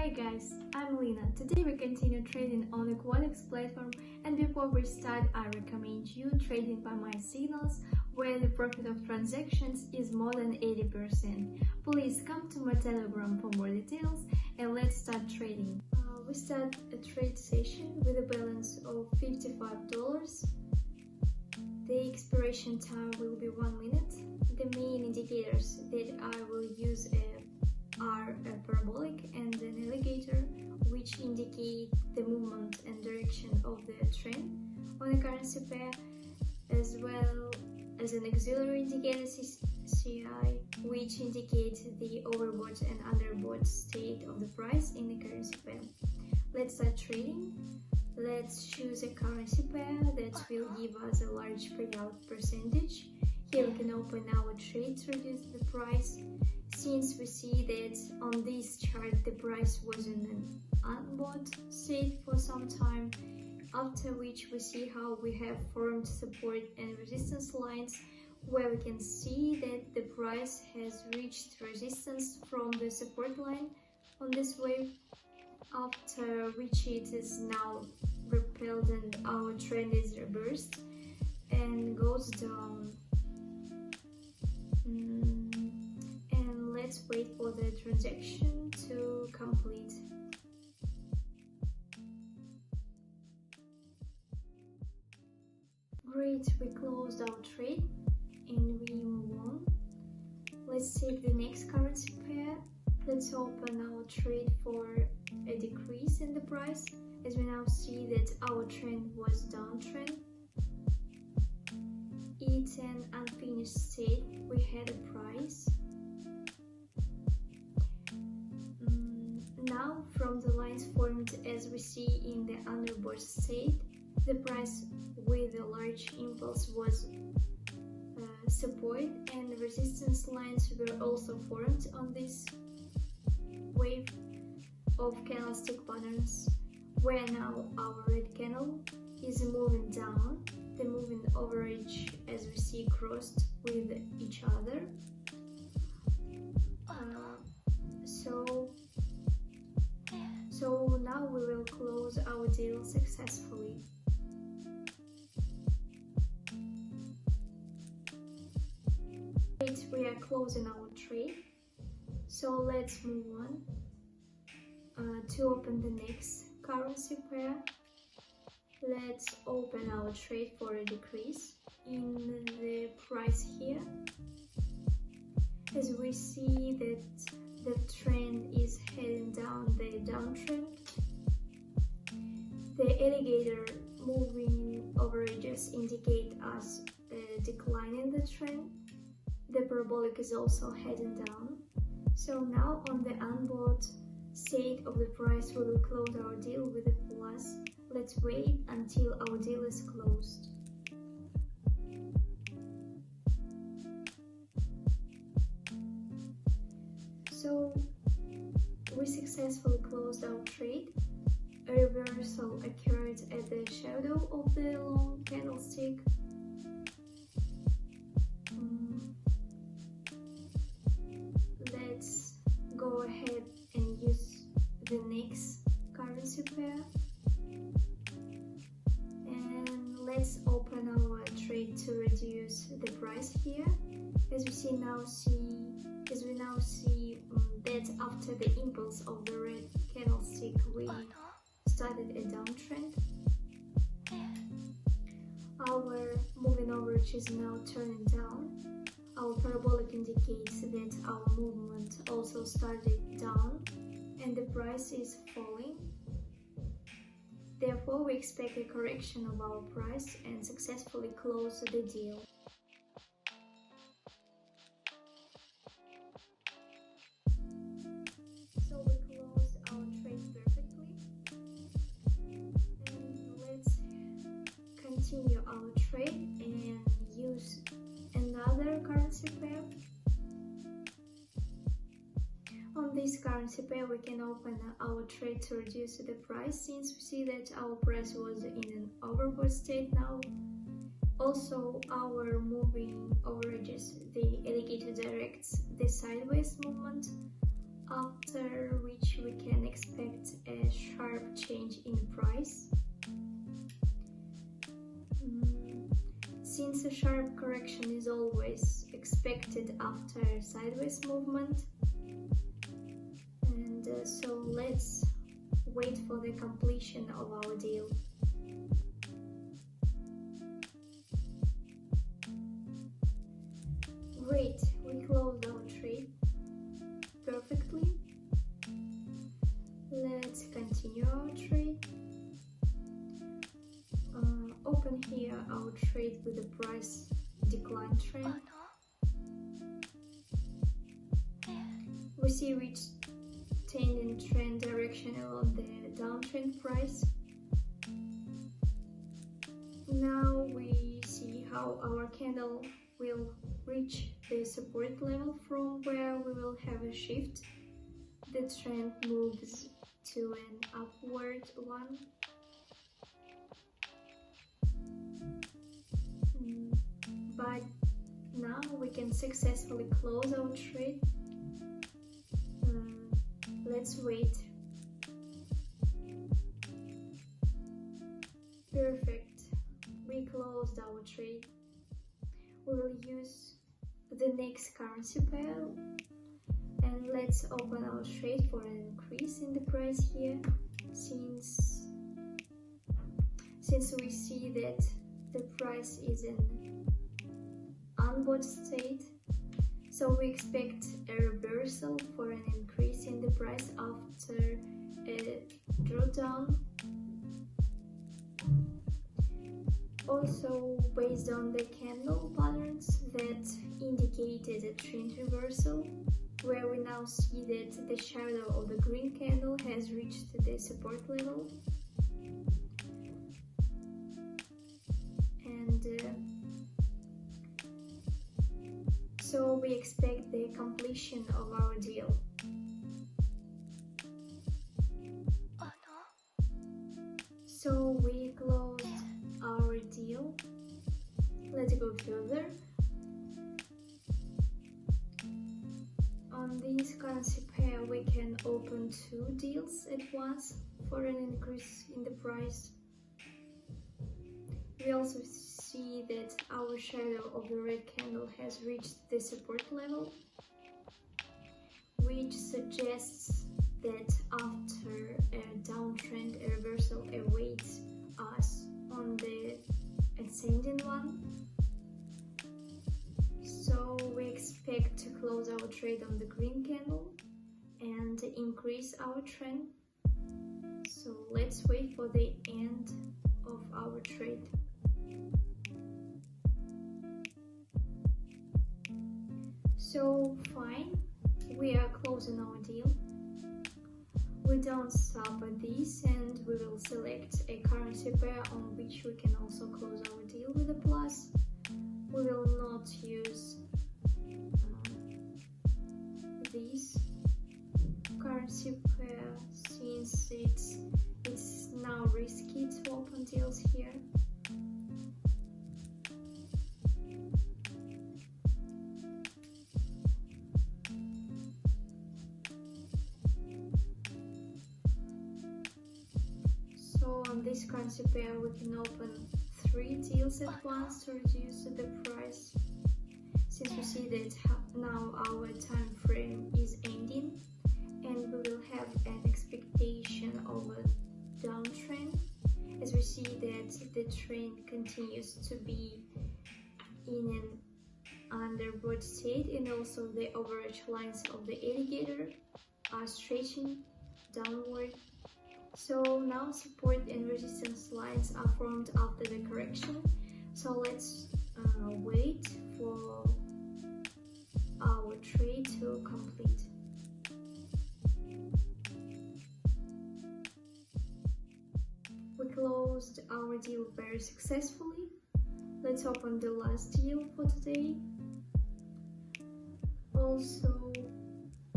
Hi guys, I'm Lina. Today we continue trading on the Quotex platform, and before we start I recommend you trading by my signals where the profit of transactions is more than 80%. Please come to my Telegram for more details and let's start trading. We start a trade session with a balance of $55. The expiration time will be 1 minute. The main indicators that I will use are a parabolic and an alligator, which indicate the movement and direction of the trend on a currency pair, as well as an auxiliary indicator CI, which indicates the overbought and underbought state of the price in the currency pair. Let's start trading. Let's choose a currency pair that will give us a large payout percentage. Here we can open our trade to reduce the price. Since we see that on this chart the price was in an unbought state for some time, after which we see how we have formed support and resistance lines, where we can see that the price has reached resistance from the support line on this wave, after which it is now repelled and our trend is reversed and goes down. And let's wait for the transaction to complete. Great, we closed our trade and we move on. Let's take the next currency pair. Let's open our trade for a decrease in the price, as we now see that our trend was downtrend. It's an unfinished state. We had a price. Now, from the lines formed as we see in the underbought state, the price with a large impulse was support, and resistance lines were also formed on this wave of candlestick patterns, where now our red candle is moving down. The moving average, as we see, crossed with each other. So now we will close our deal successfully. We are closing our trade, so let's move on to open the next currency pair. Let's open our trade for a decrease in the price here, as we see that the trend is heading down the downtrend. The alligator moving averages indicate us a decline in the trend. The parabolic is also heading down. So now on the unbought state of the price, we will close our deal with a plus. Let's wait until our deal is closed. So we successfully closed our trade. A reversal occurred at the shadow of the long candlestick. Let's go ahead and use the next currency pair. And let's open our trade to reduce the price here. As we now see that after the impulse of the red candlestick, we started a downtrend. Our moving average is now turning down. Our parabolic indicates that our movement also started down and the price is falling. Therefore, we expect a correction of our price and successfully close the deal. So we closed our trade perfectly. And let's continue our trade and use another currency pair. On this currency pair, we can open our trade to reduce the price, since we see that our price was in an overbought state now. Also, our moving averages, the alligator directs the sideways movement, after which we can expect since a sharp correction is always expected after a sideways movement, and so let's wait for the completion of our deal. Great, we closed our trade perfectly. Let's continue our trade. Open here our trade with the price decline trend. We see which tending trend direction along the downtrend price. Now we see how our candle will reach the support level from where we will have a shift. The trend moves to an upward one. But now we can successfully close our trade. Let's wait. Perfect. We closed our trade. We will use the next currency pair, and let's open our trade for an increase in the price here, since we see that the price is in unbought state, so we expect a reversal for an increase in the price after a drawdown. Also, based on the candle patterns that indicated a trend reversal, where we now see that the shadow of the green candle has reached the support level, and so we expect the completion of our deal. So we closed our deal. Let's go further. On this currency pair we can open 2 deals at once for an increase in the price. We also see that our shadow of the red candle has reached the support level, which suggests that after a downtrend, a reversal awaits us on the ascending one. So we expect to close our trade on the green candle and increase our trend. So let's wait for the end of our trade. So fine, we are closing our deal. We don't stop at this, and we will select a currency pair on which we can also close our deal with a plus. We will not use this currency pair since it's now risky to open deals here. So on this currency pair we can open 3 deals at once to reduce the price, since we see that now our time frame is ending and we will have an expectation of a downtrend, as we see that the trend continues to be in an underbought state, and also the overarch lines of the indicator are stretching downward. So now support and resistance lines are formed after the correction. So let's wait for our trade to complete. We closed our deal very successfully. Let's open the last deal for today. Also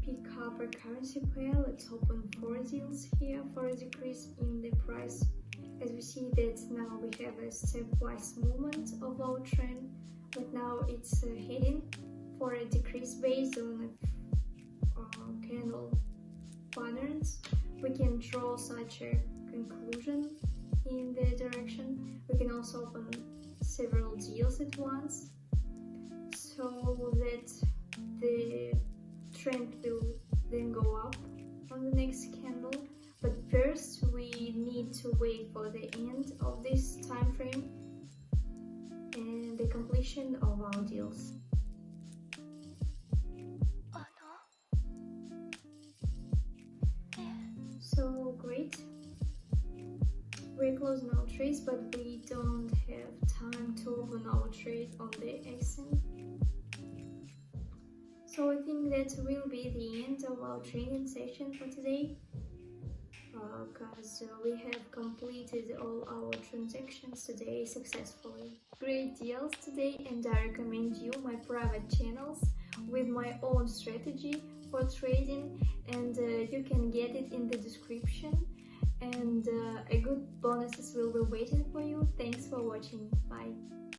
pick up a currency pair. Let's open 4 deals here for a decrease in the price, as we see that now we have a stepwise movement of our trend, but now it's heading for a decrease based on candle patterns. We can draw such a conclusion in the direction. We can also open several deals at once so that the trend will then go up on the next candle. But first we need to wait for the end of this time frame and the completion of our deals. So great. We're closing our trades, but we don't have time to open our trade on the XM. So I think that will be the end of our trading session for today, because we have completed all our transactions today successfully. Great deals today, and I recommend you my private channels with my own strategy for trading, and you can get it in the description, and a good bonuses will be waiting for you. Thanks for watching. Bye.